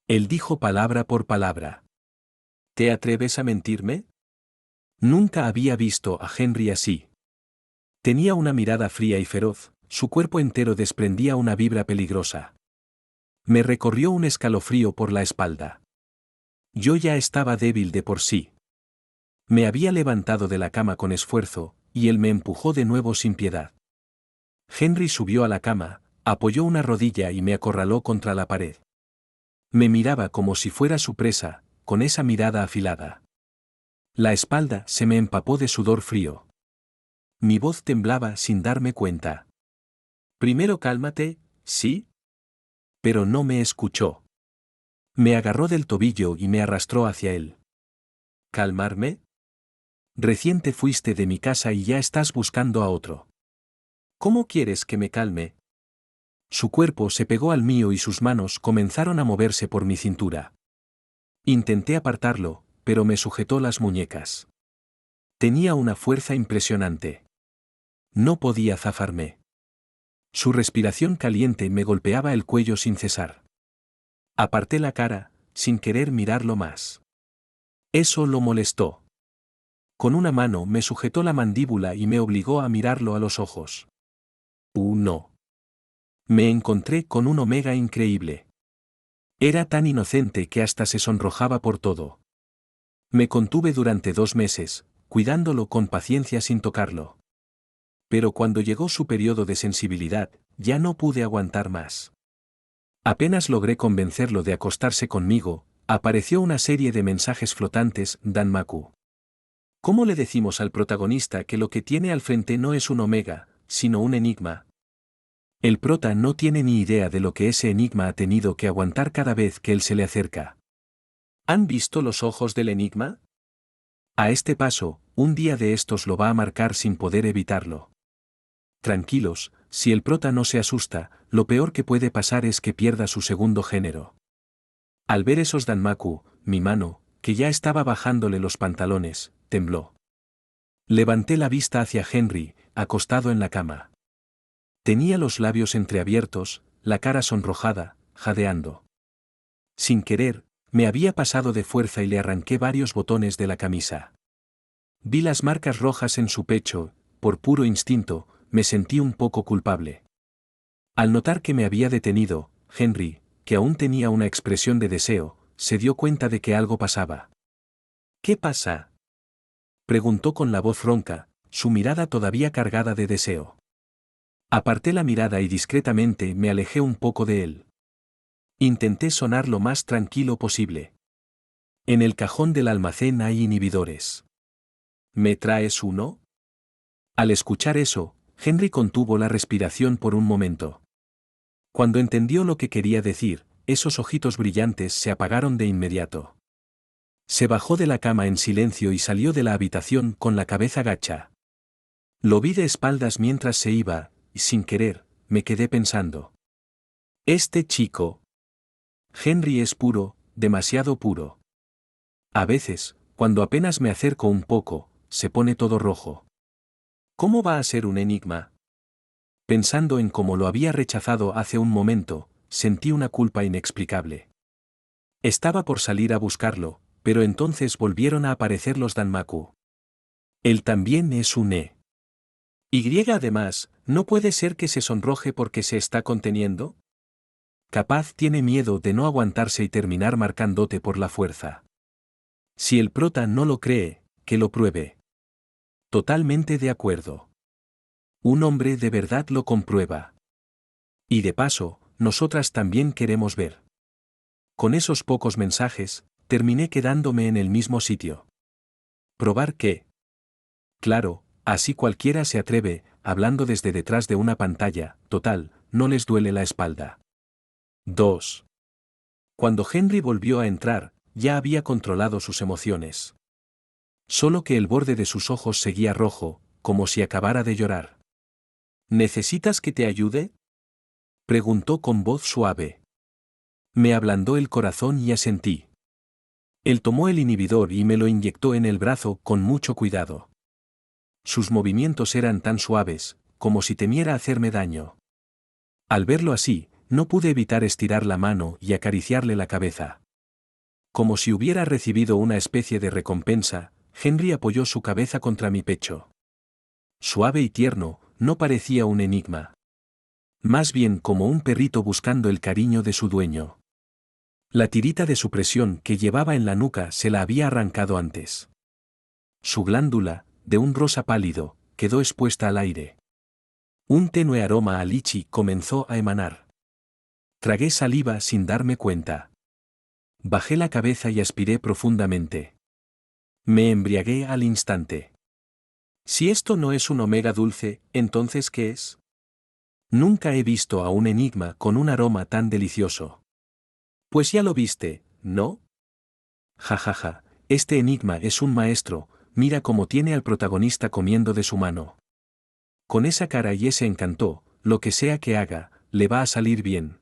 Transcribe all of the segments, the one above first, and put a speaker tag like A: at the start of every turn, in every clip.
A: Él dijo palabra por palabra. ¿Te atreves a mentirme? Nunca había visto a Henry así. Tenía una mirada fría y feroz, su cuerpo entero desprendía una vibra peligrosa. Me recorrió un escalofrío por la espalda. Yo ya estaba débil de por sí. Me había levantado de la cama con esfuerzo, y él me empujó de nuevo sin piedad. Henry subió a la cama, apoyó una rodilla y me acorraló contra la pared. Me miraba como si fuera su presa, con esa mirada afilada. La espalda se me empapó de sudor frío. Mi voz temblaba sin darme cuenta. Primero cálmate, ¿sí? Pero no me escuchó. Me agarró del tobillo y me arrastró hacia él. ¿Calmarme? Recién te fuiste de mi casa y ya estás buscando a otro. ¿Cómo quieres que me calme? Su cuerpo se pegó al mío y sus manos comenzaron a moverse por mi cintura. Intenté apartarlo, pero me sujetó las muñecas. Tenía una fuerza impresionante. No podía zafarme. Su respiración caliente me golpeaba el cuello sin cesar. Aparté la cara, sin querer mirarlo más. Eso lo molestó. Con una mano me sujetó la mandíbula y me obligó a mirarlo a los ojos. No. Me encontré con un Omega increíble. Era tan inocente que hasta se sonrojaba por todo. Me contuve durante 2 meses, cuidándolo con paciencia sin tocarlo. Pero cuando llegó su periodo de sensibilidad, ya no pude aguantar más. Apenas logré convencerlo de acostarse conmigo, apareció una serie de mensajes flotantes, Danmaku. ¿Cómo le decimos al protagonista que lo que tiene al frente no es un Omega, sino un enigma? El prota no tiene ni idea de lo que ese enigma ha tenido que aguantar cada vez que él se le acerca. ¿Han visto los ojos del enigma? A este paso, un día de estos lo va a marcar sin poder evitarlo. Tranquilos, si el prota no se asusta, lo peor que puede pasar es que pierda su segundo género. Al ver esos Danmaku, mi mano, que ya estaba bajándole los pantalones, tembló. Levanté la vista hacia Henry, acostado en la cama. Tenía los labios entreabiertos, la cara sonrojada, jadeando. Sin querer, me había pasado de fuerza y le arranqué varios botones de la camisa. Vi las marcas rojas en su pecho, por puro instinto, me sentí un poco culpable. Al notar que me había detenido, Henry, que aún tenía una expresión de deseo, se dio cuenta de que algo pasaba. ¿Qué pasa?, preguntó con la voz ronca, su mirada todavía cargada de deseo. Aparté la mirada y discretamente me alejé un poco de él. Intenté sonar lo más tranquilo posible. En el cajón del almacén hay inhibidores. ¿Me traes uno? Al escuchar eso, Henry contuvo la respiración por un momento. Cuando entendió lo que quería decir, esos ojitos brillantes se apagaron de inmediato. Se bajó de la cama en silencio y salió de la habitación con la cabeza gacha. Lo vi de espaldas mientras se iba, y sin querer, me quedé pensando. Este chico. Henry es puro, demasiado puro. A veces, cuando apenas me acerco un poco, se pone todo rojo. ¿Cómo va a ser un enigma? Pensando en cómo lo había rechazado hace un momento, sentí una culpa inexplicable. Estaba por salir a buscarlo, pero entonces volvieron a aparecer los Danmaku. Él también es un Y además, ¿no puede ser que se sonroje porque se está conteniendo? Capaz tiene miedo de no aguantarse y terminar marcándote por la fuerza. Si el prota no lo cree, que lo pruebe. Totalmente de acuerdo. Un hombre de verdad lo comprueba. Y de paso, nosotras también queremos ver. Con esos pocos mensajes, terminé quedándome en el mismo sitio. ¿Probar qué? Claro, así cualquiera se atreve, hablando desde detrás de una pantalla, total, no les duele la espalda. 2. Cuando Henry volvió a entrar, ya había controlado sus emociones. Solo que el borde de sus ojos seguía rojo, como si acabara de llorar. ¿Necesitas que te ayude?, preguntó con voz suave. Me ablandó el corazón y asentí. Él tomó el inhibidor y me lo inyectó en el brazo con mucho cuidado. Sus movimientos eran tan suaves, como si temiera hacerme daño. Al verlo así, no pude evitar estirar la mano y acariciarle la cabeza. Como si hubiera recibido una especie de recompensa, Henry apoyó su cabeza contra mi pecho. Suave y tierno, no parecía un enigma. Más bien como un perrito buscando el cariño de su dueño. La tirita de supresión que llevaba en la nuca se la había arrancado antes. Su glándula, de un rosa pálido, quedó expuesta al aire. Un tenue aroma a lichi comenzó a emanar. Tragué saliva sin darme cuenta. Bajé la cabeza y aspiré profundamente. Me embriagué al instante. Si esto no es un omega dulce, ¿entonces qué es? Nunca he visto a un enigma con un aroma tan delicioso. Pues ya lo viste, ¿no? Jajaja, este enigma es un maestro, mira cómo tiene al protagonista comiendo de su mano. Con esa cara y ese encanto, lo que sea que haga, le va a salir bien.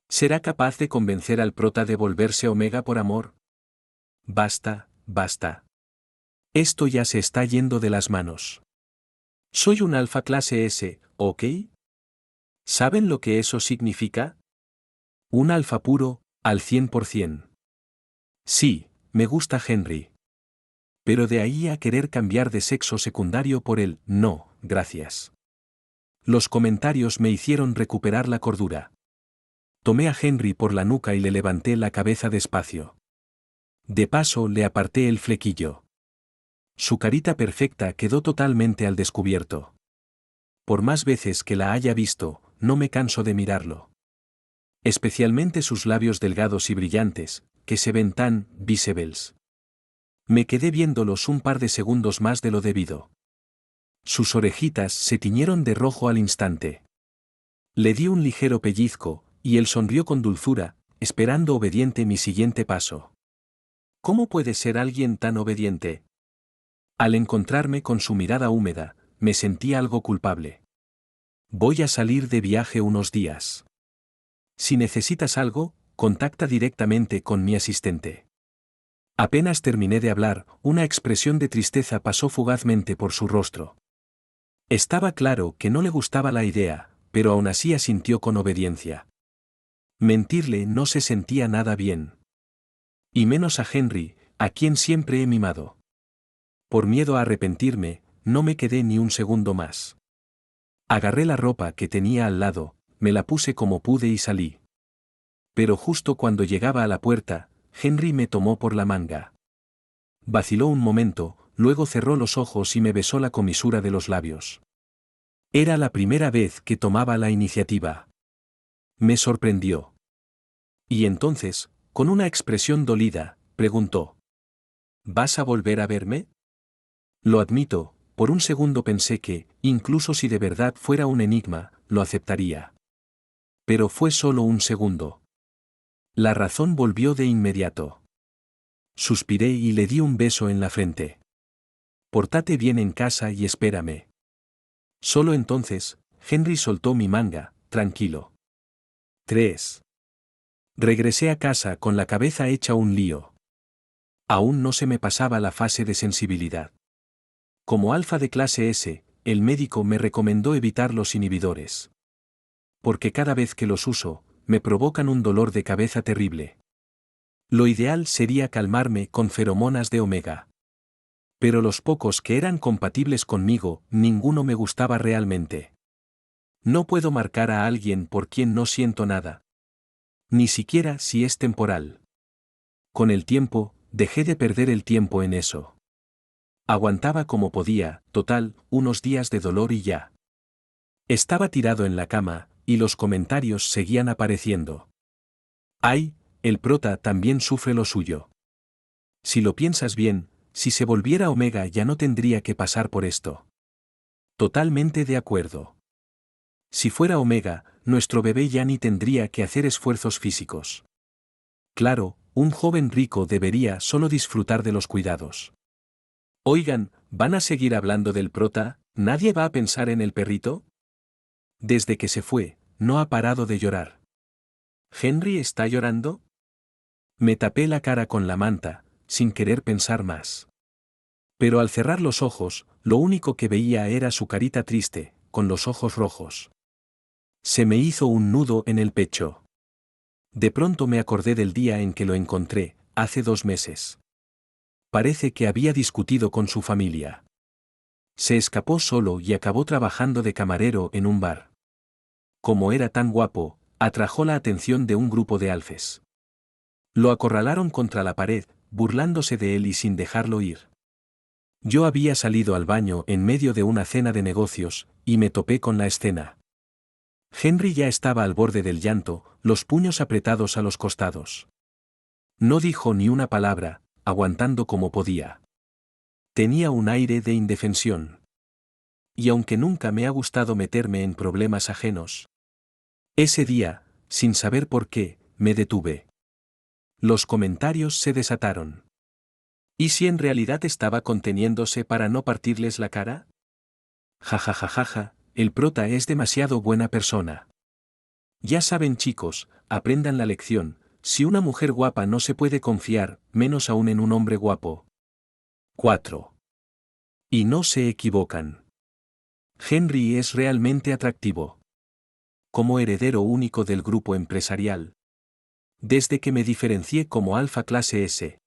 A: ¿Será capaz de convencer al prota de volverse omega por amor? Basta, basta. Esto ya se está yendo de las manos. Soy un alfa clase S, ¿ok? ¿Saben lo que eso significa? Un alfa puro, al 100%. Sí, me gusta Henry. Pero de ahí a querer cambiar de sexo secundario por el no, gracias. Los comentarios me hicieron recuperar la cordura. Tomé a Henry por la nuca y le levanté la cabeza despacio. De paso le aparté el flequillo. Su carita perfecta quedó totalmente al descubierto. Por más veces que la haya visto, no me canso de mirarlo. Especialmente sus labios delgados y brillantes, que se ven tan visibles. Me quedé viéndolos un par de segundos más de lo debido. Sus orejitas se tiñeron de rojo al instante. Le di un ligero pellizco, y él sonrió con dulzura, esperando obediente mi siguiente paso. ¿Cómo puede ser alguien tan obediente? Al encontrarme con su mirada húmeda, me sentí algo culpable. Voy a salir de viaje unos días. Si necesitas algo, contacta directamente con mi asistente. Apenas terminé de hablar, una expresión de tristeza pasó fugazmente por su rostro. Estaba claro que no le gustaba la idea, pero aún así asintió con obediencia. Mentirle no se sentía nada bien. Y menos a Henry, a quien siempre he mimado. Por miedo a arrepentirme, no me quedé ni un segundo más. Agarré la ropa que tenía al lado, me la puse como pude y salí. Pero justo cuando llegaba a la puerta, Henry me tomó por la manga. Vaciló un momento, luego cerró los ojos y me besó la comisura de los labios. Era la primera vez que tomaba la iniciativa. Me sorprendió. Y entonces, con una expresión dolida, preguntó: ¿Vas a volver a verme? Lo admito, por un segundo pensé que, incluso si de verdad fuera un enigma, lo aceptaría. Pero fue solo un segundo. La razón volvió de inmediato. Suspiré y le di un beso en la frente. Pórtate bien en casa y espérame. Solo entonces, Henry soltó mi manga, tranquilo. 3. Regresé a casa con la cabeza hecha un lío. Aún no se me pasaba la fase de sensibilidad. Como alfa de clase S, el médico me recomendó evitar los inhibidores. Porque cada vez que los uso, me provocan un dolor de cabeza terrible. Lo ideal sería calmarme con feromonas de omega. Pero los pocos que eran compatibles conmigo, ninguno me gustaba realmente. No puedo marcar a alguien por quien no siento nada. Ni siquiera si es temporal. Con el tiempo, dejé de perder el tiempo en eso. Aguantaba como podía, total, unos días de dolor y ya. Estaba tirado en la cama, y los comentarios seguían apareciendo. Ay, el prota también sufre lo suyo. Si lo piensas bien, si se volviera omega ya no tendría que pasar por esto. Totalmente de acuerdo. Si fuera omega, nuestro bebé ya ni tendría que hacer esfuerzos físicos. Claro, un joven rico debería solo disfrutar de los cuidados. Oigan, ¿van a seguir hablando del prota? ¿Nadie va a pensar en el perrito? Desde que se fue, no ha parado de llorar. ¿Henry está llorando? Me tapé la cara con la manta, sin querer pensar más. Pero al cerrar los ojos, lo único que veía era su carita triste, con los ojos rojos. Se me hizo un nudo en el pecho. De pronto me acordé del día en que lo encontré, hace 2 meses. Parece que había discutido con su familia. Se escapó solo y acabó trabajando de camarero en un bar. Como era tan guapo, atrajo la atención de un grupo de alfes. Lo acorralaron contra la pared, burlándose de él y sin dejarlo ir. Yo había salido al baño en medio de una cena de negocios, y me topé con la escena. Henry ya estaba al borde del llanto, los puños apretados a los costados. No dijo ni una palabra, aguantando como podía. Tenía un aire de indefensión. Y aunque nunca me ha gustado meterme en problemas ajenos, ese día, sin saber por qué, me detuve. Los comentarios se desataron. ¿Y si en realidad estaba conteniéndose para no partirles la cara? Jajajajaja, el prota es demasiado buena persona. Ya saben chicos, aprendan la lección, si una mujer guapa no se puede confiar, menos aún en un hombre guapo. 4. Y no se equivocan. Henry es realmente atractivo. Como heredero único del grupo empresarial. Desde que me diferencié como alfa clase S.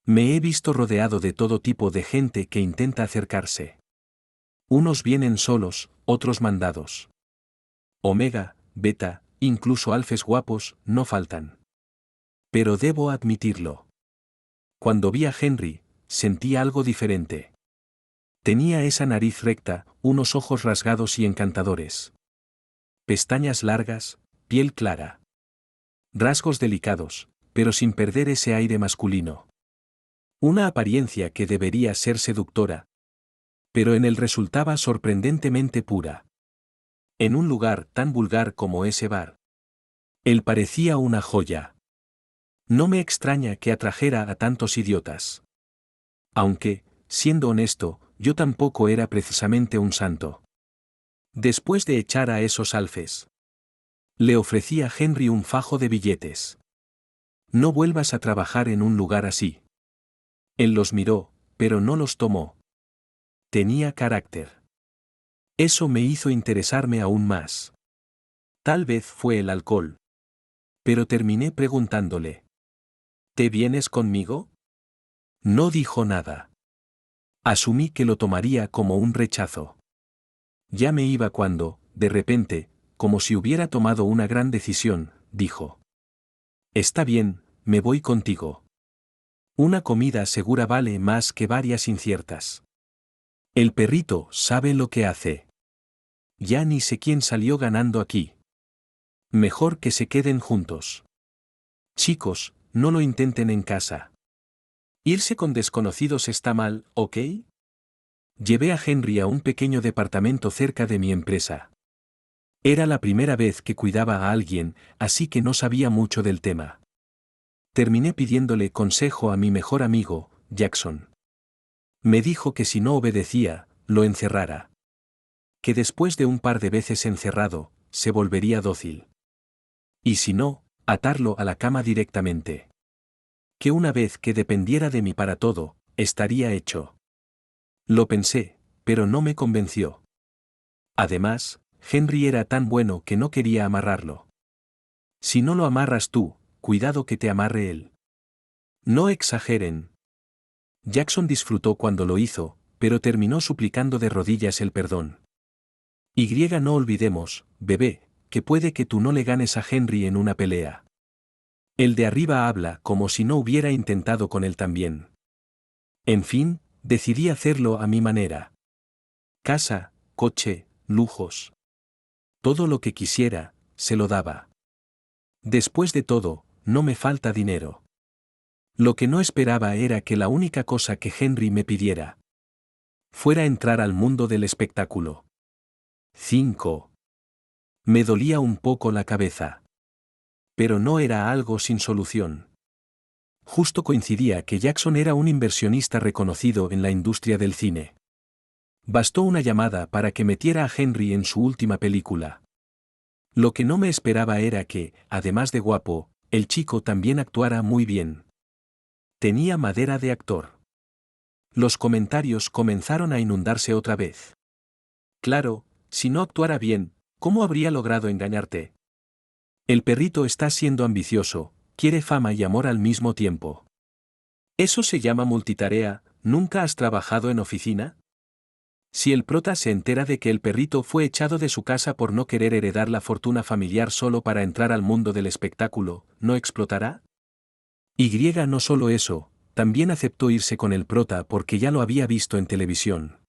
A: Me he visto rodeado de todo tipo de gente que intenta acercarse. Unos vienen solos, otros mandados. Omega, beta, incluso alfes guapos, no faltan. Pero debo admitirlo. Cuando vi a Henry, sentí algo diferente. Tenía esa nariz recta, unos ojos rasgados y encantadores. Pestañas largas, piel clara. Rasgos delicados, pero sin perder ese aire masculino. Una apariencia que debería ser seductora. Pero en él resultaba sorprendentemente pura. En un lugar tan vulgar como ese bar. Él parecía una joya. No me extraña que atrajera a tantos idiotas. Aunque, siendo honesto, yo tampoco era precisamente un santo. Después de echar a esos alfes, le ofrecí a Henry un fajo de billetes. No vuelvas a trabajar en un lugar así. Él los miró, pero no los tomó. Tenía carácter. Eso me hizo interesarme aún más. Tal vez fue el alcohol. Pero terminé preguntándole. ¿Te vienes conmigo? No dijo nada. Asumí que lo tomaría como un rechazo. Ya me iba cuando, de repente, como si hubiera tomado una gran decisión, dijo. Está bien, me voy contigo. Una comida segura vale más que varias inciertas. El perrito sabe lo que hace. Ya ni sé quién salió ganando aquí. Mejor que se queden juntos. Chicos, no lo intenten en casa. Irse con desconocidos está mal, ¿ok? Llevé a Henry a un pequeño departamento cerca de mi empresa. Era la primera vez que cuidaba a alguien, así que no sabía mucho del tema. Terminé pidiéndole consejo a mi mejor amigo, Jackson. Me dijo que si no obedecía, lo encerrara. Que después de un par de veces encerrado, se volvería dócil. Y si no, atarlo a la cama directamente. Que una vez que dependiera de mí para todo, estaría hecho. Lo pensé, pero no me convenció. Además, Henry era tan bueno que no quería amarrarlo. Si no lo amarras tú, cuidado que te amarre él. No exageren. Jackson disfrutó cuando lo hizo, pero terminó suplicando de rodillas el perdón. No olvidemos, bebé, que puede que tú no le ganes a Henry en una pelea. El de arriba habla como si no hubiera intentado con él también. En fin, decidí hacerlo a mi manera. Casa, coche, lujos. Todo lo que quisiera, se lo daba. Después de todo, no me falta dinero. Lo que no esperaba era que la única cosa que Henry me pidiera fuera entrar al mundo del espectáculo. 5. Me dolía un poco la cabeza. Pero no era algo sin solución. Justo coincidía que Jackson era un inversionista reconocido en la industria del cine. Bastó una llamada para que metiera a Henry en su última película. Lo que no me esperaba era que, además de guapo, el chico también actuara muy bien. Tenía madera de actor. Los comentarios comenzaron a inundarse otra vez. Claro, si no actuara bien, ¿Cómo habría logrado engañarte? El perrito está siendo ambicioso, quiere fama y amor al mismo tiempo. Eso se llama multitarea. ¿Nunca has trabajado en oficina? Si el prota se entera de que el perrito fue echado de su casa por no querer heredar la fortuna familiar solo para entrar al mundo del espectáculo, ¿no explotará? Y no solo eso, también aceptó irse con el prota porque ya lo había visto en televisión.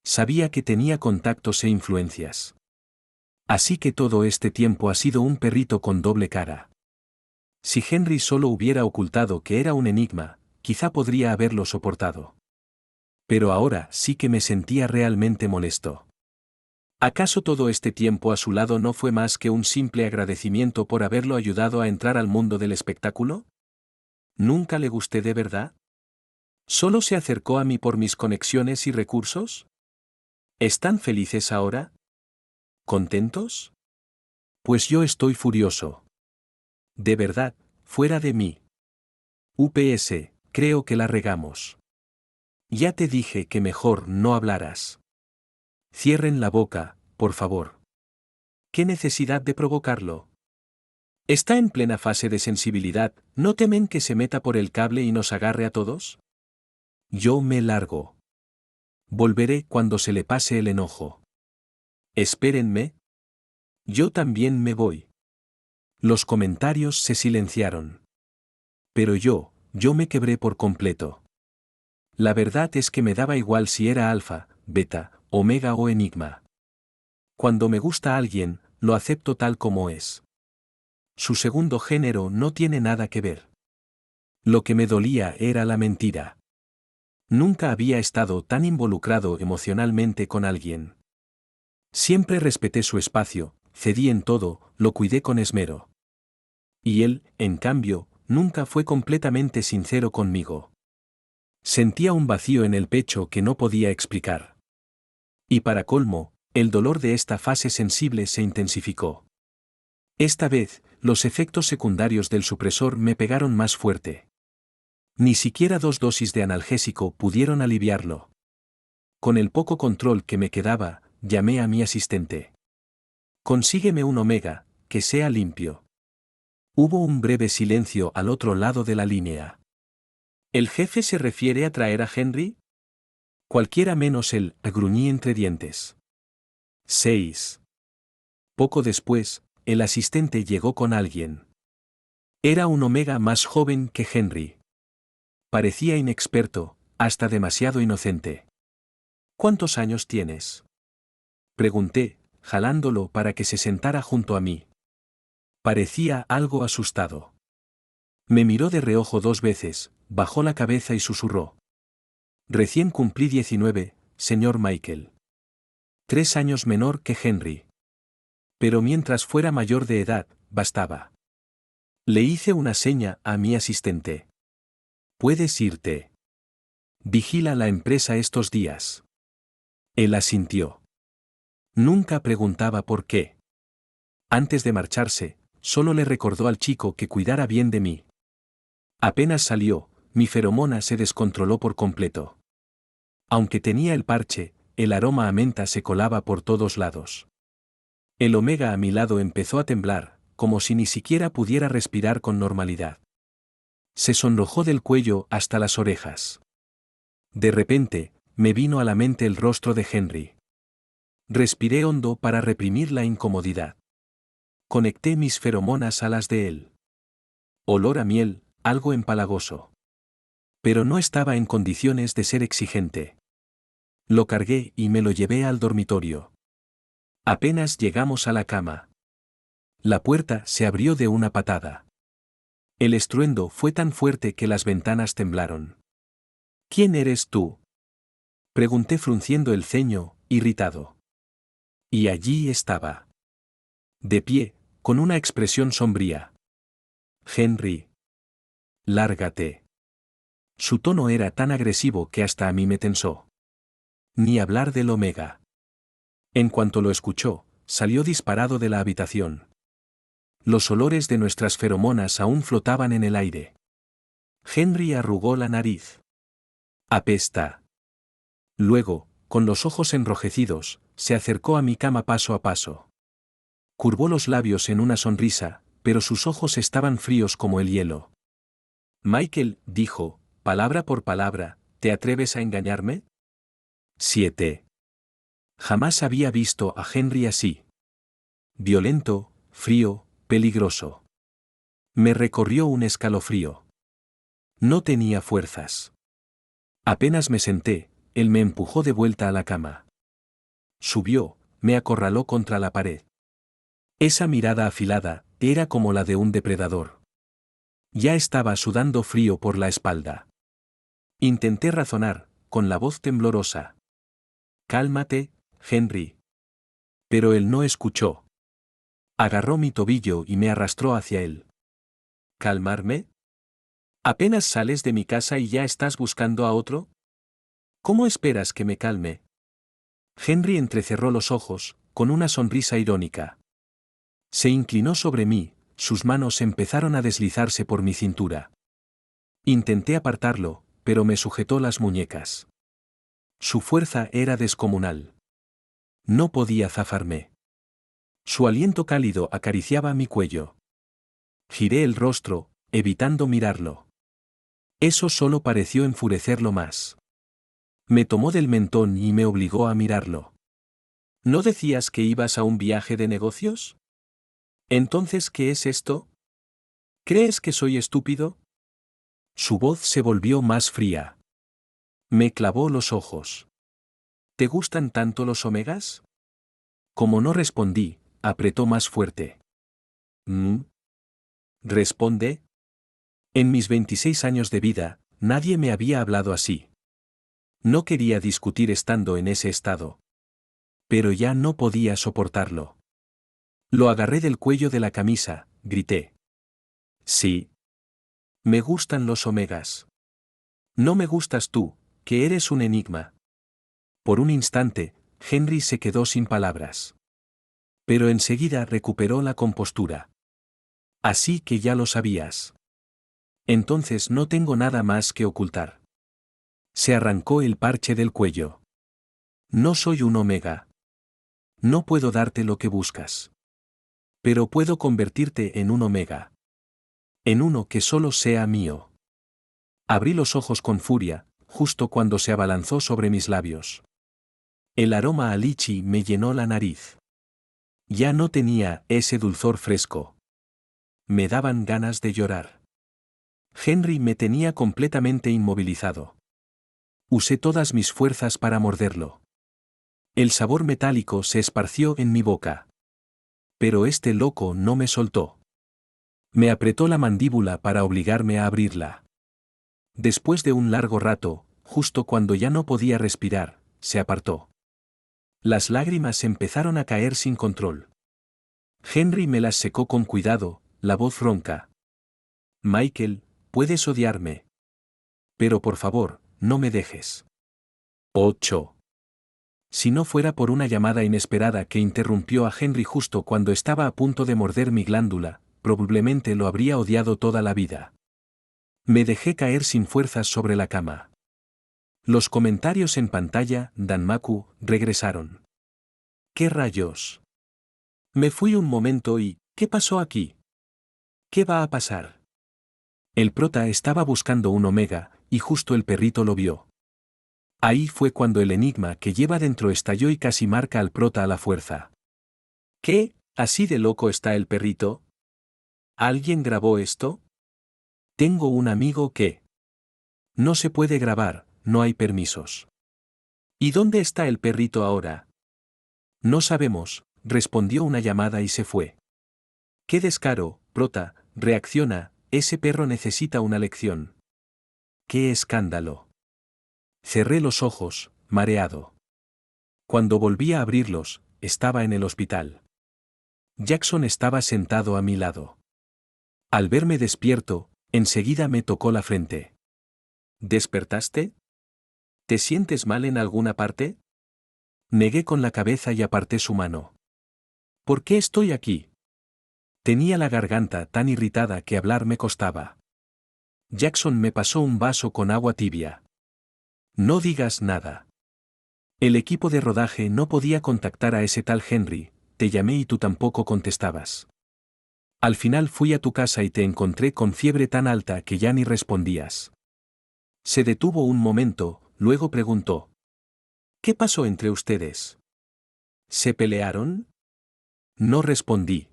A: Sabía que tenía contactos e influencias. Así que todo este tiempo ha sido un perrito con doble cara. Si Henry solo hubiera ocultado que era un enigma, quizá podría haberlo soportado. Pero ahora sí que me sentía realmente molesto. ¿Acaso todo este tiempo a su lado no fue más que un simple agradecimiento por haberlo ayudado a entrar al mundo del espectáculo? ¿Nunca le gusté de verdad? ¿Solo se acercó a mí por mis conexiones y recursos? ¿Están felices ahora? ¿Contentos? Pues yo estoy furioso. De verdad, fuera de mí. UPS, creo que la regamos. Ya te dije que mejor no hablaras. Cierren la boca, por favor. ¿Qué necesidad de provocarlo? ¿Está en plena fase de sensibilidad? ¿No temen que se meta por el cable y nos agarre a todos? Yo me largo. Volveré cuando se le pase el enojo. Espérenme. Yo también me voy. Los comentarios se silenciaron. Pero yo me quebré por completo. La verdad es que me daba igual si era alfa, beta, omega o enigma. Cuando me gusta alguien, lo acepto tal como es. Su segundo género no tiene nada que ver. Lo que me dolía era la mentira. Nunca había estado tan involucrado emocionalmente con alguien. Siempre respeté su espacio, cedí en todo, lo cuidé con esmero. Y él, en cambio, nunca fue completamente sincero conmigo. Sentía un vacío en el pecho que no podía explicar. Y para colmo, el dolor de esta fase sensible se intensificó. Esta vez, los efectos secundarios del supresor me pegaron más fuerte. Ni siquiera 2 dosis de analgésico pudieron aliviarlo. Con el poco control que me quedaba, llamé a mi asistente. Consígueme un omega, que sea limpio. Hubo un breve silencio al otro lado de la línea. ¿El jefe se refiere a traer a Henry? Cualquiera menos él, gruñí entre dientes. 6. Poco después, el asistente llegó con alguien. Era un omega más joven que Henry. Parecía inexperto, hasta demasiado inocente. ¿Cuántos años tienes? Pregunté, jalándolo para que se sentara junto a mí. Parecía algo asustado. Me miró de reojo 2 veces, bajó la cabeza y susurró. Recién cumplí 19, señor Michael. 3 años menor que Henry. Pero mientras fuera mayor de edad, bastaba. Le hice una seña a mi asistente. Puedes irte. Vigila la empresa estos días. Él asintió. Nunca preguntaba por qué. Antes de marcharse, solo le recordó al chico que cuidara bien de mí. Apenas salió, mi feromona se descontroló por completo. Aunque tenía el parche, el aroma a menta se colaba por todos lados. El omega a mi lado empezó a temblar, como si ni siquiera pudiera respirar con normalidad. Se sonrojó del cuello hasta las orejas. De repente, me vino a la mente el rostro de Henry. Respiré hondo para reprimir la incomodidad. Conecté mis feromonas a las de él. Olor a miel, algo empalagoso. Pero no estaba en condiciones de ser exigente. Lo cargué y me lo llevé al dormitorio. Apenas llegamos a la cama. La puerta se abrió de una patada. El estruendo fue tan fuerte que las ventanas temblaron. ¿Quién eres tú? Pregunté frunciendo el ceño, irritado. Y allí estaba. De pie, con una expresión sombría. Henry. Lárgate. Su tono era tan agresivo que hasta a mí me tensó. Ni hablar del omega. En cuanto lo escuchó, salió disparado de la habitación. Los olores de nuestras feromonas aún flotaban en el aire. Henry arrugó la nariz. Apesta. Luego, con los ojos enrojecidos, se acercó a mi cama paso a paso. Curvó los labios en una sonrisa, pero sus ojos estaban fríos como el hielo. Michael, dijo, palabra por palabra, ¿te atreves a engañarme? 7. Jamás había visto a Henry así. Violento, frío, peligroso. Me recorrió un escalofrío. No tenía fuerzas. Apenas me senté, él me empujó de vuelta a la cama. Subió, me acorraló contra la pared. Esa mirada afilada era como la de un depredador. Ya estaba sudando frío por la espalda. Intenté razonar, con la voz temblorosa. Cálmate, Henry. Pero él no escuchó. Agarró mi tobillo y me arrastró hacia él. ¿Calmarme? ¿Apenas sales de mi casa y ya estás buscando a otro? ¿Cómo esperas que me calme? Henry entrecerró los ojos, con una sonrisa irónica. Se inclinó sobre mí, sus manos empezaron a deslizarse por mi cintura. Intenté apartarlo, pero me sujetó las muñecas. Su fuerza era descomunal. No podía zafarme. Su aliento cálido acariciaba mi cuello. Giré el rostro, evitando mirarlo. Eso solo pareció enfurecerlo más. Me tomó del mentón y me obligó a mirarlo. ¿No decías que ibas a un viaje de negocios? Entonces, ¿qué es esto? ¿Crees que soy estúpido? Su voz se volvió más fría. Me clavó los ojos. ¿Te gustan tanto los omegas? Como no respondí, apretó más fuerte. ¿Mm? Responde. En mis 26 años de vida, nadie me había hablado así. No quería discutir estando en ese estado. Pero ya no podía soportarlo. Lo agarré del cuello de la camisa, grité. Sí. Me gustan los omegas. No me gustas tú, que eres un enigma. Por un instante, Henry se quedó sin palabras. Pero enseguida recuperó la compostura. Así que ya lo sabías. Entonces no tengo nada más que ocultar. Se arrancó el parche del cuello. No soy un omega. No puedo darte lo que buscas. Pero puedo convertirte en un omega. En uno que solo sea mío. Abrí los ojos con furia, justo cuando se abalanzó sobre mis labios. El aroma a lichi me llenó la nariz. Ya no tenía ese dulzor fresco. Me daban ganas de llorar. Henry me tenía completamente inmovilizado. Usé todas mis fuerzas para morderlo. El sabor metálico se esparció en mi boca. Pero este loco no me soltó. Me apretó la mandíbula para obligarme a abrirla. Después de un largo rato, justo cuando ya no podía respirar, se apartó. Las lágrimas empezaron a caer sin control. Henry me las secó con cuidado, la voz ronca. Michael, puedes odiarme. Pero por favor, no me dejes. 8. Si no fuera por una llamada inesperada que interrumpió a Henry justo cuando estaba a punto de morder mi glándula, probablemente lo habría odiado toda la vida. Me dejé caer sin fuerzas sobre la cama. Los comentarios en pantalla, Danmaku, regresaron. ¿Qué rayos? Me fui un momento y, ¿qué pasó aquí? ¿Qué va a pasar? El prota estaba buscando un omega, y justo el perrito lo vio. Ahí fue cuando el enigma que lleva dentro estalló y casi marca al prota a la fuerza. ¿Qué? ¿Así de loco está el perrito? ¿Alguien grabó esto? Tengo un amigo que... No se puede grabar, no hay permisos. ¿Y dónde está el perrito ahora? No sabemos, respondió una llamada y se fue. ¡Qué descaro, prota! Reacciona, ese perro necesita una lección. ¡Qué escándalo! Cerré los ojos, mareado. Cuando volví a abrirlos, estaba en el hospital. Jackson estaba sentado a mi lado. Al verme despierto, enseguida me tocó la frente. ¿Despertaste? ¿Te sientes mal en alguna parte? Negué con la cabeza y aparté su mano. ¿Por qué estoy aquí? Tenía la garganta tan irritada que hablar me costaba. Jackson me pasó un vaso con agua tibia. No digas nada. El equipo de rodaje no podía contactar a ese tal Henry, te llamé y tú tampoco contestabas. Al final fui a tu casa y te encontré con fiebre tan alta que ya ni respondías. Se detuvo un momento, luego preguntó. ¿Qué pasó entre ustedes? ¿Se pelearon? No respondí.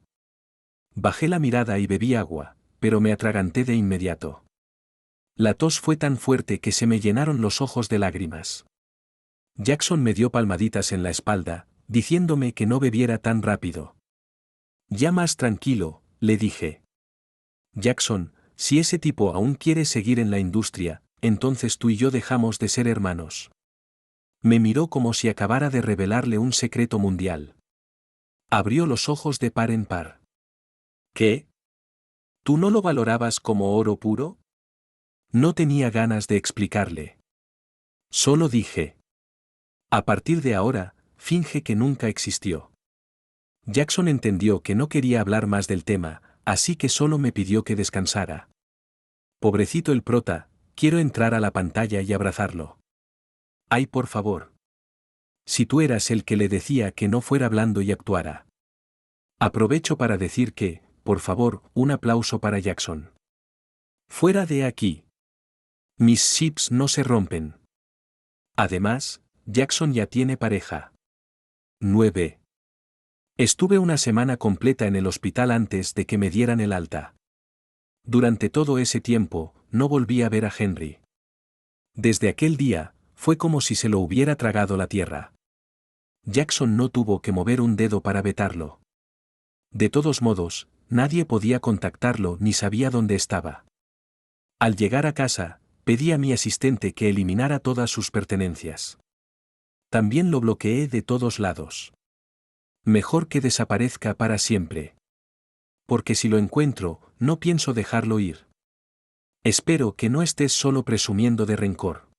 A: Bajé la mirada y bebí agua, pero me atraganté de inmediato. La tos fue tan fuerte que se me llenaron los ojos de lágrimas. Jackson me dio palmaditas en la espalda, diciéndome que no bebiera tan rápido. Ya más tranquilo, le dije. Jackson, si ese tipo aún quiere seguir en la industria, entonces tú y yo dejamos de ser hermanos. Me miró como si acabara de revelarle un secreto mundial. Abrió los ojos de par en par. ¿Qué? ¿Tú no lo valorabas como oro puro? No tenía ganas de explicarle. Solo dije. A partir de ahora, finge que nunca existió. Jackson entendió que no quería hablar más del tema, así que solo me pidió que descansara. Pobrecito el prota, quiero entrar a la pantalla y abrazarlo. Ay, por favor. Si tú eras el que le decía que no fuera hablando y actuara. Aprovecho para decir que, por favor, un aplauso para Jackson. Fuera de aquí. Mis chips no se rompen. Además, Jackson ya tiene pareja. 9. Estuve una semana completa en el hospital antes de que me dieran el alta. Durante todo ese tiempo, no volví a ver a Henry. Desde aquel día, fue como si se lo hubiera tragado la tierra. Jackson no tuvo que mover un dedo para vetarlo. De todos modos, nadie podía contactarlo ni sabía dónde estaba. Al llegar a casa, pedí a mi asistente que eliminara todas sus pertenencias. También lo bloqueé de todos lados. Mejor que desaparezca para siempre. Porque si lo encuentro, no pienso dejarlo ir. Espero que no estés solo presumiendo de rencor.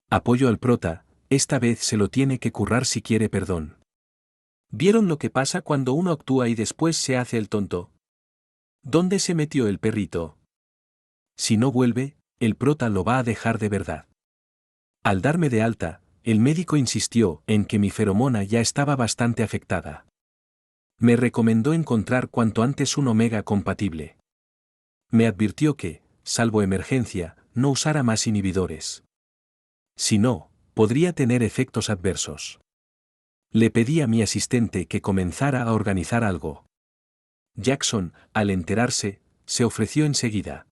A: Apoyo al prota, esta vez se lo tiene que currar si quiere perdón. ¿Vieron lo que pasa cuando uno actúa y después se hace el tonto? ¿Dónde se metió el perrito? Si no vuelve, el prota lo va a dejar de verdad. Al darme de alta, el médico insistió en que mi feromona ya estaba bastante afectada. Me recomendó encontrar cuanto antes un omega compatible. Me advirtió que, salvo emergencia, no usara más inhibidores. Si no, podría tener efectos adversos. Le pedí a mi asistente que comenzara a organizar algo. Jackson, al enterarse, se ofreció enseguida.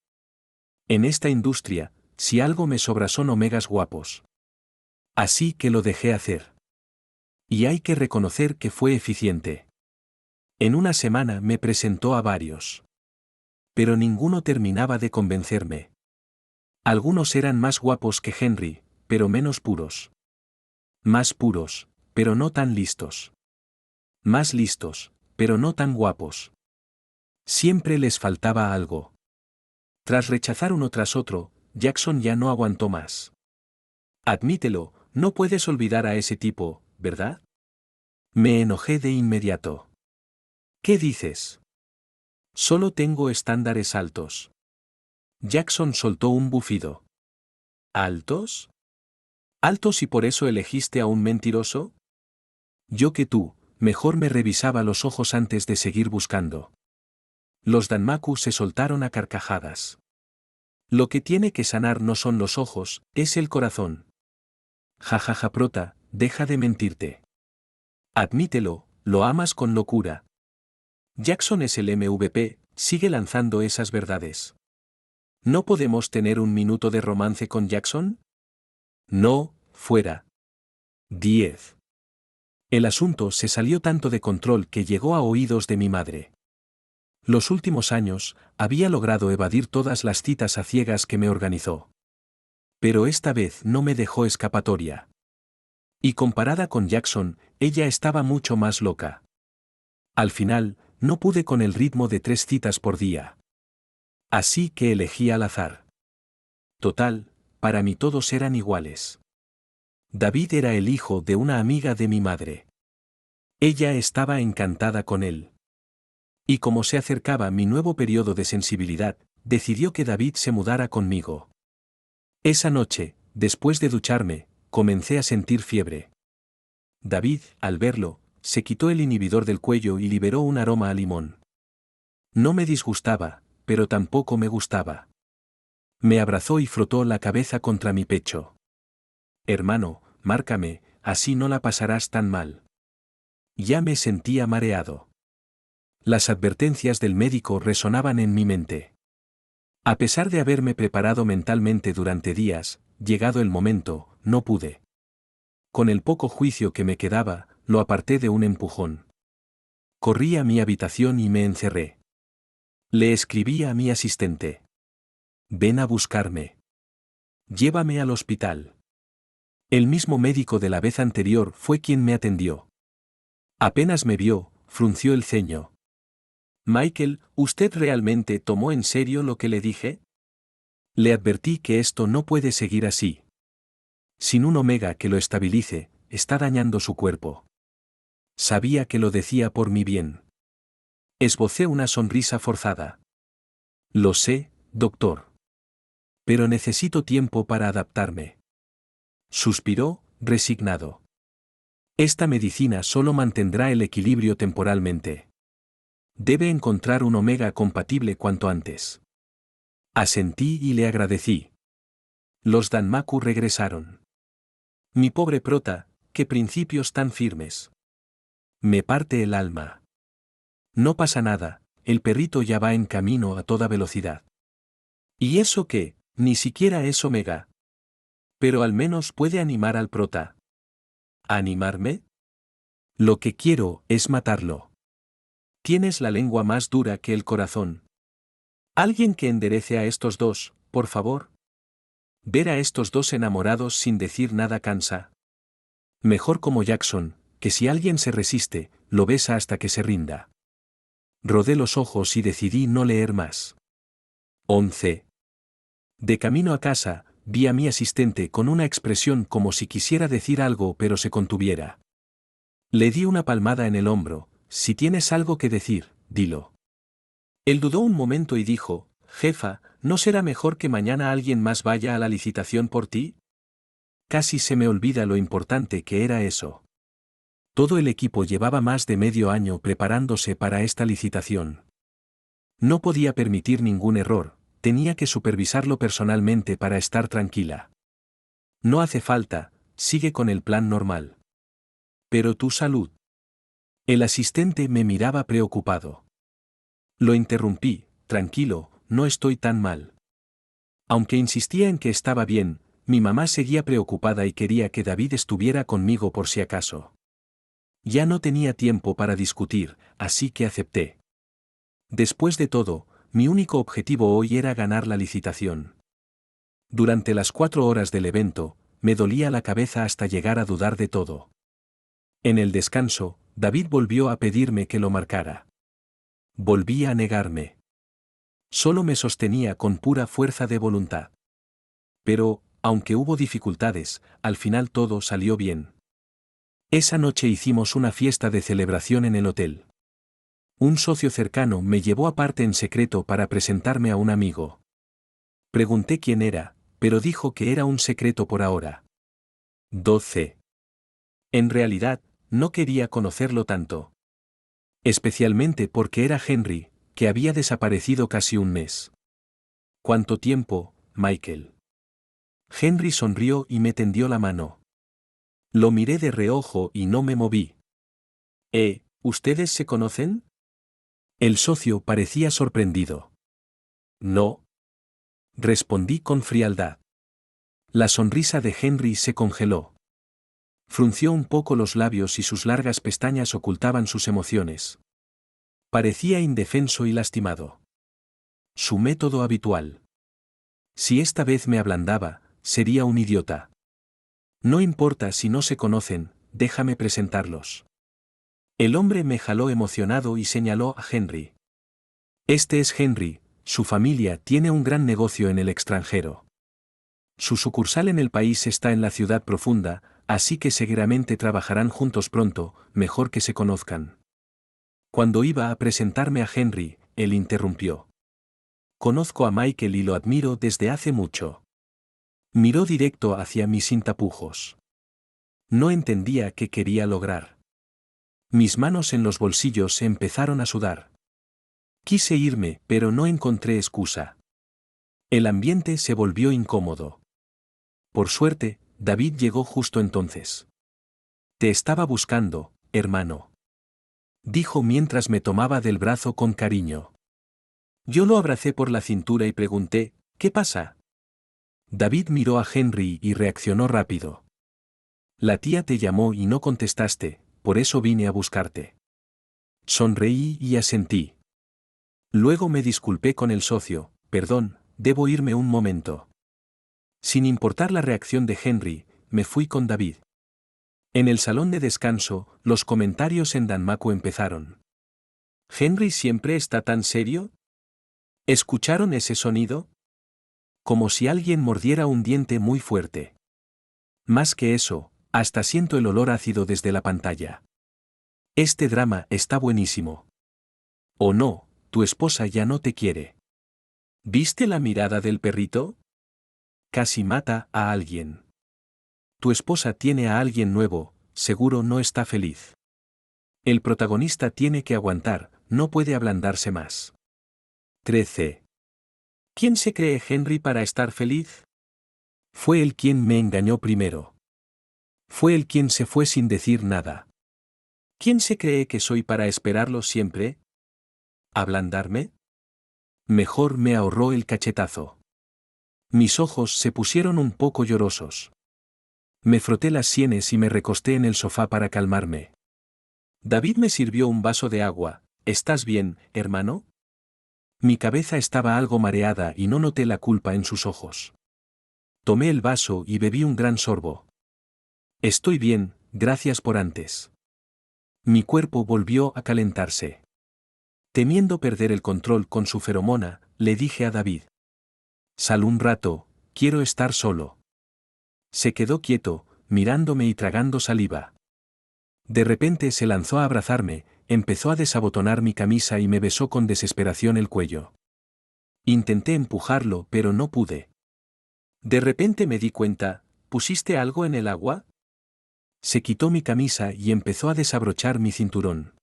A: En esta industria, si algo me sobra son omegas guapos. Así que lo dejé hacer. Y hay que reconocer que fue eficiente. En una semana me presentó a varios. Pero ninguno terminaba de convencerme. Algunos eran más guapos que Henry, pero menos puros. Más puros, pero no tan listos. Más listos, pero no tan guapos. Siempre les faltaba algo. Tras rechazar uno tras otro, Jackson ya no aguantó más. Admítelo, no puedes olvidar a ese tipo, ¿verdad? Me enojé de inmediato. ¿Qué dices? Solo tengo estándares altos. Jackson soltó un bufido. ¿Altos? ¿Altos y por eso elegiste a un mentiroso? Yo que tú, mejor me revisaba los ojos antes de seguir buscando. Los Danmaku se soltaron a carcajadas. Lo que tiene que sanar no son los ojos, es el corazón. Jajaja prota, deja de mentirte. Admítelo, lo amas con locura. Jackson es el MVP, sigue lanzando esas verdades. ¿No podemos tener un minuto de romance con Jackson? No, fuera. 10. El asunto se salió tanto de control que llegó a oídos de mi madre. Los últimos años, había logrado evadir todas las citas a ciegas que me organizó. Pero esta vez no me dejó escapatoria. Y comparada con Jackson, ella estaba mucho más loca. Al final, no pude con el ritmo de 3 citas por día. Así que elegí al azar. Total, para mí todos eran iguales. David era el hijo de una amiga de mi madre. Ella estaba encantada con él. Y como se acercaba mi nuevo periodo de sensibilidad, decidió que David se mudara conmigo. Esa noche, después de ducharme, comencé a sentir fiebre. David, al verlo, se quitó el inhibidor del cuello y liberó un aroma a limón. No me disgustaba, pero tampoco me gustaba. Me abrazó y frotó la cabeza contra mi pecho. Hermano, márcame, así no la pasarás tan mal. Ya me sentía mareado. Las advertencias del médico resonaban en mi mente. A pesar de haberme preparado mentalmente durante días, llegado el momento, no pude. Con el poco juicio que me quedaba, lo aparté de un empujón. Corrí a mi habitación y me encerré. Le escribí a mi asistente. Ven a buscarme. Llévame al hospital. El mismo médico de la vez anterior fue quien me atendió. Apenas me vio, frunció el ceño. Michael, ¿usted realmente tomó en serio lo que le dije? Le advertí que esto no puede seguir así. Sin un omega que lo estabilice, está dañando su cuerpo. Sabía que lo decía por mi bien. Esbocé una sonrisa forzada. Lo sé, doctor. Pero necesito tiempo para adaptarme. Suspiró, resignado. Esta medicina solo mantendrá el equilibrio temporalmente. Debe encontrar un omega compatible cuanto antes. Asentí y le agradecí. Los Danmaku regresaron. Mi pobre prota, qué principios tan firmes. Me parte el alma. No pasa nada, el perrito ya va en camino a toda velocidad. ¿Y eso qué? Ni siquiera es omega. Pero al menos puede animar al prota. ¿Animarme? Lo que quiero es matarlo. Tienes la lengua más dura que el corazón. Alguien que enderece a estos dos, por favor. Ver a estos dos enamorados sin decir nada cansa. Mejor como Jackson, que si alguien se resiste, lo besa hasta que se rinda. Rodé los ojos y decidí no leer más. 11. De camino a casa, vi a mi asistente con una expresión como si quisiera decir algo pero se contuviera. Le di una palmada en el hombro. Si tienes algo que decir, dilo. Él dudó un momento y dijo, jefa, ¿no será mejor que mañana alguien más vaya a la licitación por ti? Casi se me olvida lo importante que era eso. Todo el equipo llevaba más de medio año preparándose para esta licitación. No podía permitir ningún error, tenía que supervisarlo personalmente para estar tranquila. No hace falta, sigue con el plan normal. Pero tu salud. El asistente me miraba preocupado. Lo interrumpí, tranquilo, no estoy tan mal. Aunque insistía en que estaba bien, mi mamá seguía preocupada y quería que David estuviera conmigo por si acaso. Ya no tenía tiempo para discutir, así que acepté. Después de todo, mi único objetivo hoy era ganar la licitación. Durante las 4 horas del evento, me dolía la cabeza hasta llegar a dudar de todo. En el descanso, David volvió a pedirme que lo marcara. Volví a negarme. Solo me sostenía con pura fuerza de voluntad. Pero, aunque hubo dificultades, al final todo salió bien. Esa noche hicimos una fiesta de celebración en el hotel. Un socio cercano me llevó aparte en secreto para presentarme a un amigo. Pregunté quién era, pero dijo que era un secreto por ahora. 12. En realidad, no quería conocerlo tanto. Especialmente porque era Henry, que había desaparecido casi un mes. ¿Cuánto tiempo, Michael? Henry sonrió y me tendió la mano. Lo miré de reojo y no me moví. ¿Ustedes se conocen? El socio parecía sorprendido. No. Respondí con frialdad. La sonrisa de Henry se congeló. Frunció un poco los labios y sus largas pestañas ocultaban sus emociones. Parecía indefenso y lastimado. Su método habitual. Si esta vez me ablandaba, sería un idiota. No importa si no se conocen, déjame presentarlos. El hombre me jaló emocionado y señaló a Henry. Este es Henry, su familia tiene un gran negocio en el extranjero. Su sucursal en el país está en la ciudad profunda, así que seguramente trabajarán juntos pronto, mejor que se conozcan. Cuando iba a presentarme a Henry, él interrumpió. Conozco a Michael y lo admiro desde hace mucho. Miró directo hacia mí sin tapujos. No entendía qué quería lograr. Mis manos en los bolsillos empezaron a sudar. Quise irme, pero no encontré excusa. El ambiente se volvió incómodo. Por suerte, David llegó justo entonces. Te estaba buscando, hermano, dijo mientras me tomaba del brazo con cariño. Yo lo abracé por la cintura y pregunté, ¿qué pasa? David miró a Henry y reaccionó rápido. La tía te llamó y no contestaste, por eso vine a buscarte. Sonreí y asentí. Luego me disculpé con el socio, perdón, debo irme un momento. Sin importar la reacción de Henry, me fui con David. En el salón de descanso, los comentarios en Danmaku empezaron. ¿Henry siempre está tan serio? ¿Escucharon ese sonido? Como si alguien mordiera un diente muy fuerte. Más que eso, hasta siento el olor ácido desde la pantalla. Este drama está buenísimo. ¿O no, tu esposa ya no te quiere? ¿Viste la mirada del perrito? Casi mata a alguien. Tu esposa tiene a alguien nuevo, seguro no está feliz. El protagonista tiene que aguantar, no puede ablandarse más. 13. ¿Quién se cree Henry para estar feliz? Fue él quien me engañó primero. Fue él quien se fue sin decir nada. ¿Quién se cree que soy para esperarlo siempre? ¿Ablandarme? Mejor me ahorró el cachetazo. Mis ojos se pusieron un poco llorosos. Me froté las sienes y me recosté en el sofá para calmarme. David me sirvió un vaso de agua. ¿Estás bien, hermano? Mi cabeza estaba algo mareada y no noté la culpa en sus ojos. Tomé el vaso y bebí un gran sorbo. Estoy bien, gracias por antes. Mi cuerpo volvió a calentarse. Temiendo perder el control con su feromona, le dije a David. Sal un rato, quiero estar solo. Se quedó quieto, mirándome y tragando saliva. De repente se lanzó a abrazarme, empezó a desabotonar mi camisa y me besó con desesperación el cuello. Intenté empujarlo, pero no pude. De repente me di cuenta, ¿pusiste algo en el agua? Se quitó mi camisa y empezó a desabrochar mi cinturón.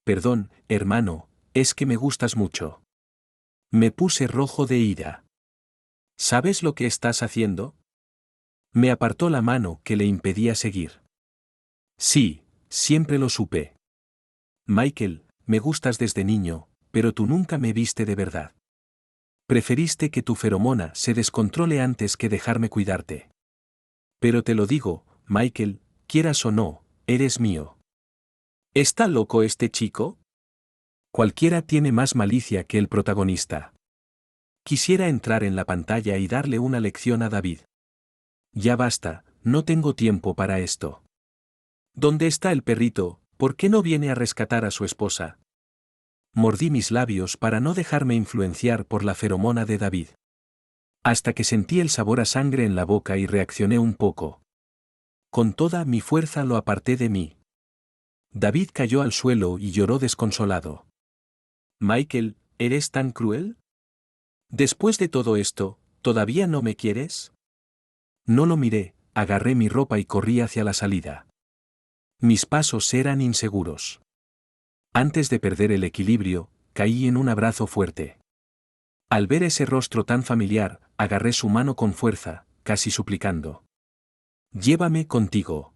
A: Perdón, hermano, es que me gustas mucho. Me puse rojo de ira. ¿Sabes lo que estás haciendo? Me apartó la mano que le impedía seguir. Sí, siempre lo supe. Michael, me gustas desde niño, pero tú nunca me viste de verdad. Preferiste que tu feromona se descontrole antes que dejarme cuidarte. Pero te lo digo, Michael, quieras o no, eres mío. ¿Está loco este chico? Cualquiera tiene más malicia que el protagonista. Quisiera entrar en la pantalla y darle una lección a David. Ya basta, no tengo tiempo para esto. ¿Dónde está el perrito? ¿Por qué no viene a rescatar a su esposa? Mordí mis labios para no dejarme influenciar por la feromona de David. Hasta que sentí el sabor a sangre en la boca y reaccioné un poco. Con toda mi fuerza lo aparté de mí. David cayó al suelo y lloró desconsolado. Michael, ¿eres tan cruel? Después de todo esto, ¿todavía no me quieres? No lo miré, agarré mi ropa y corrí hacia la salida. Mis pasos eran inseguros. Antes de perder el equilibrio, caí en un abrazo fuerte. Al ver ese rostro tan familiar, agarré su mano con fuerza, casi suplicando. Llévame contigo.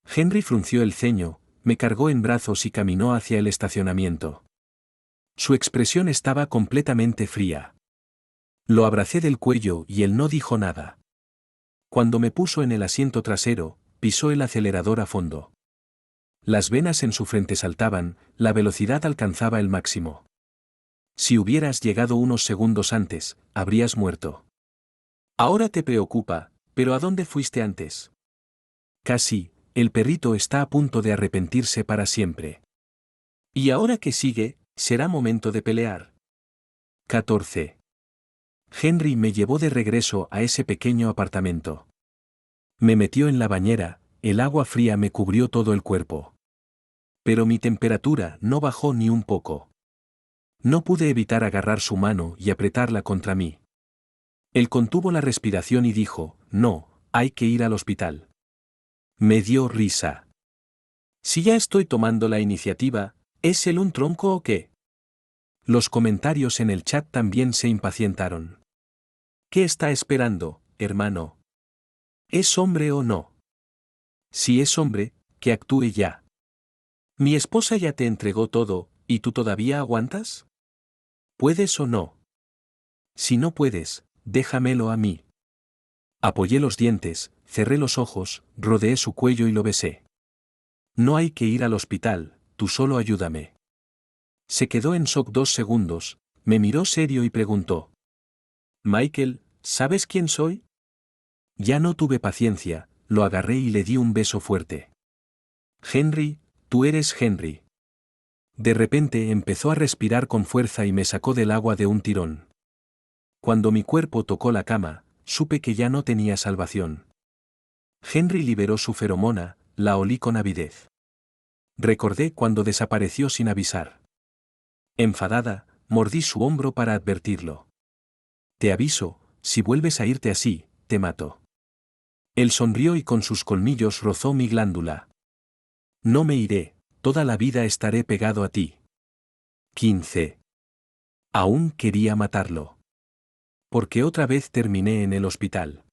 A: Henry frunció el ceño, me cargó en brazos y caminó hacia el estacionamiento. Su expresión estaba completamente fría. Lo abracé del cuello y él no dijo nada. Cuando me puso en el asiento trasero, pisó el acelerador a fondo. Las venas en su frente saltaban, la velocidad alcanzaba el máximo. Si hubieras llegado unos segundos antes, habrías muerto. Ahora te preocupa, pero ¿a dónde fuiste antes? Casi, el perrito está a punto de arrepentirse para siempre. Y ahora que sigue, será momento de pelear. 14. Henry me llevó de regreso a ese pequeño apartamento. Me metió en la bañera, el agua fría me cubrió todo el cuerpo. Pero mi temperatura no bajó ni un poco. No pude evitar agarrar su mano y apretarla contra mí. Él contuvo la respiración y dijo, no, hay que ir al hospital. Me dio risa. Si ya estoy tomando la iniciativa, ¿es él un tronco o qué? Los comentarios en el chat también se impacientaron. ¿Qué está esperando, hermano? ¿Es hombre o no? Si es hombre, que actúe ya. Mi esposa ya te entregó todo, ¿y tú todavía aguantas? ¿Puedes o no? Si no puedes, déjamelo a mí. Apoyé los dientes, cerré los ojos, rodeé su cuello y lo besé. No hay que ir al hospital, tú solo ayúdame. Se quedó en shock 2 segundos, me miró serio y preguntó. Michael, ¿sabes quién soy? Ya no tuve paciencia, lo agarré y le di un beso fuerte. Henry, tú eres Henry. De repente empezó a respirar con fuerza y me sacó del agua de un tirón. Cuando mi cuerpo tocó la cama, supe que ya no tenía salvación. Henry liberó su feromona, la olí con avidez. Recordé cuando desapareció sin avisar. Enfadada, mordí su hombro para advertirlo. Te aviso, si vuelves a irte así, te mato. Él sonrió y con sus colmillos rozó mi glándula. No me iré, toda la vida estaré pegado a ti. 15. Aún quería matarlo. Porque otra vez terminé en el hospital.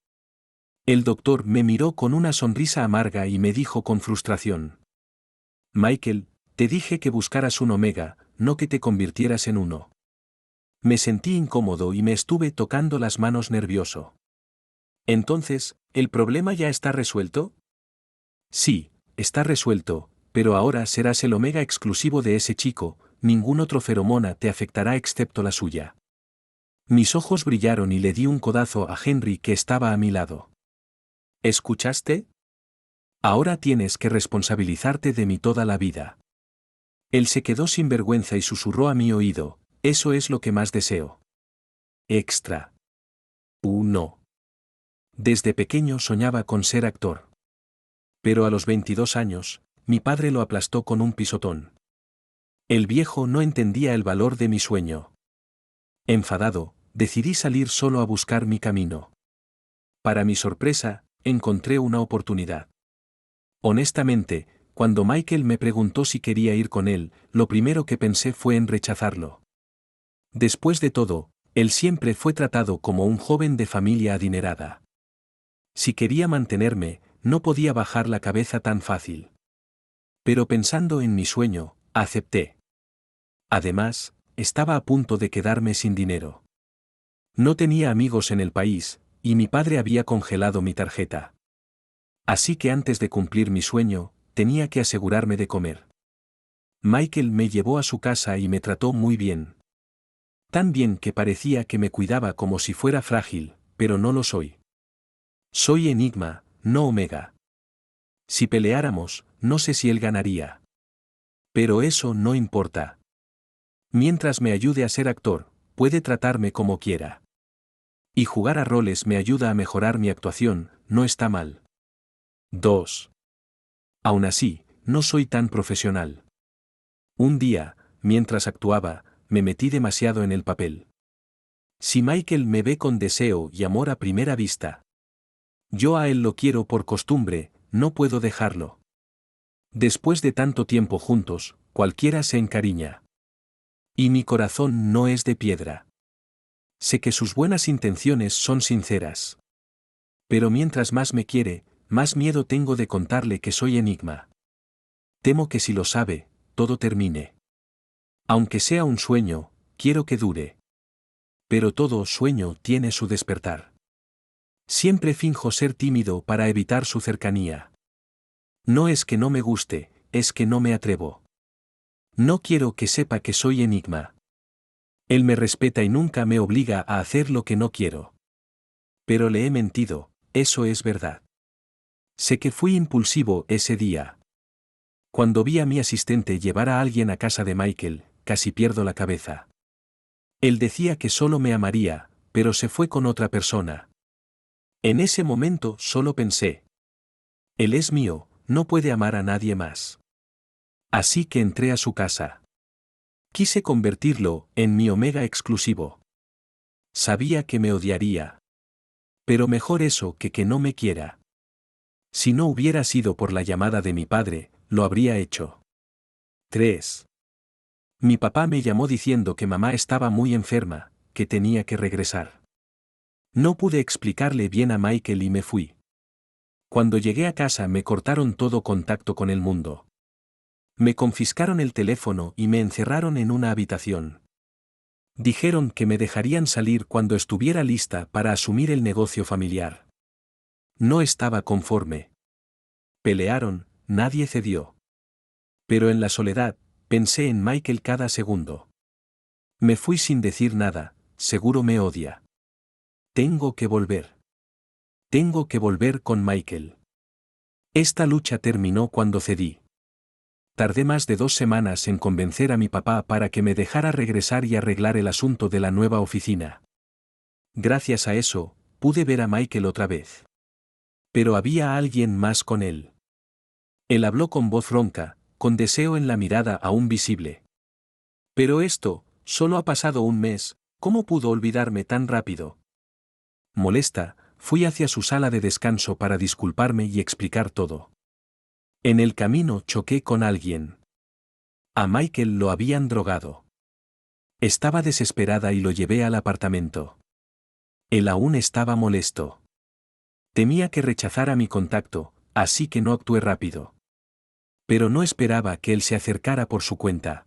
A: El doctor me miró con una sonrisa amarga y me dijo con frustración. Michael, te dije que buscaras un omega, no que te convirtieras en uno. Me sentí incómodo y me estuve tocando las manos nervioso. Entonces, ¿el problema ya está resuelto? Sí, está resuelto, pero ahora serás el omega exclusivo de ese chico, ningún otro feromona te afectará excepto la suya. Mis ojos brillaron y le di un codazo a Henry que estaba a mi lado. ¿Escuchaste? Ahora tienes que responsabilizarte de mí toda la vida. Él se quedó sin vergüenza y susurró a mi oído, eso es lo que más deseo. Extra. No. Desde pequeño soñaba con ser actor. Pero a los 22 años, mi padre lo aplastó con un pisotón. El viejo no entendía el valor de mi sueño. Enfadado, decidí salir solo a buscar mi camino. Para mi sorpresa, encontré una oportunidad. Honestamente, cuando Michael me preguntó si quería ir con él, lo primero que pensé fue en rechazarlo. Después de todo, él siempre fue tratado como un joven de familia adinerada. Si quería mantenerme, no podía bajar la cabeza tan fácil. Pero pensando en mi sueño, acepté. Además, estaba a punto de quedarme sin dinero. No tenía amigos en el país, y mi padre había congelado mi tarjeta. Así que antes de cumplir mi sueño, tenía que asegurarme de comer. Michael me llevó a su casa y me trató muy bien. Tan bien que parecía que me cuidaba como si fuera frágil, pero no lo soy. Soy Enigma, no Omega. Si peleáramos, no sé si él ganaría. Pero eso no importa. Mientras me ayude a ser actor, puede tratarme como quiera. Y jugar a roles me ayuda a mejorar mi actuación, no está mal. 2. Aún así, no soy tan profesional. Un día, mientras actuaba, me metí demasiado en el papel. Si Michael me ve con deseo y amor a primera vista, yo a él lo quiero por costumbre, no puedo dejarlo. Después de tanto tiempo juntos, cualquiera se encariña. Y mi corazón no es de piedra. Sé que sus buenas intenciones son sinceras. Pero mientras más me quiere, más miedo tengo de contarle que soy Enigma. Temo que si lo sabe, todo termine. Aunque sea un sueño, quiero que dure. Pero todo sueño tiene su despertar. Siempre finjo ser tímido para evitar su cercanía. No es que no me guste, es que no me atrevo. No quiero que sepa que soy Enigma. Él me respeta y nunca me obliga a hacer lo que no quiero. Pero le he mentido, eso es verdad. Sé que fui impulsivo ese día. Cuando vi a mi asistente llevar a alguien a casa de Michael, casi pierdo la cabeza. Él decía que solo me amaría, pero se fue con otra persona. En ese momento solo pensé. Él es mío, no puede amar a nadie más. Así que entré a su casa. Quise convertirlo en mi omega exclusivo. Sabía que me odiaría. Pero mejor eso que no me quiera. Si no hubiera sido por la llamada de mi padre, lo habría hecho. 3. Mi papá me llamó diciendo que mamá estaba muy enferma, que tenía que regresar. No pude explicarle bien a Michael y me fui. Cuando llegué a casa me cortaron todo contacto con el mundo. Me confiscaron el teléfono y me encerraron en una habitación. Dijeron que me dejarían salir cuando estuviera lista para asumir el negocio familiar. No estaba conforme. Pelearon, nadie cedió. Pero en la soledad, pensé en Michael cada segundo. Me fui sin decir nada, seguro me odia. Tengo que volver. Tengo que volver con Michael. Esta lucha terminó cuando cedí. Tardé más de 2 semanas en convencer a mi papá para que me dejara regresar y arreglar el asunto de la nueva oficina. Gracias a eso, pude ver a Michael otra vez. Pero había alguien más con él. Él habló con voz ronca, con deseo en la mirada aún visible. Pero esto, solo ha pasado un mes, ¿cómo pudo olvidarme tan rápido? Molesta, fui hacia su sala de descanso para disculparme y explicar todo. En el camino choqué con alguien. A Michael lo habían drogado. Estaba desesperada y lo llevé al apartamento. Él aún estaba molesto. Temía que rechazara mi contacto, así que no actué rápido. Pero no esperaba que él se acercara por su cuenta.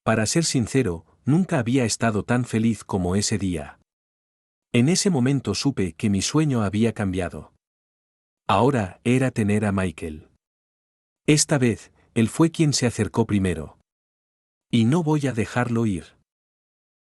A: Para ser sincero, nunca había estado tan feliz como ese día. En ese momento supe que mi sueño había cambiado. Ahora era tener a Michael. Esta vez, él fue quien se acercó primero. Y no voy a dejarlo ir.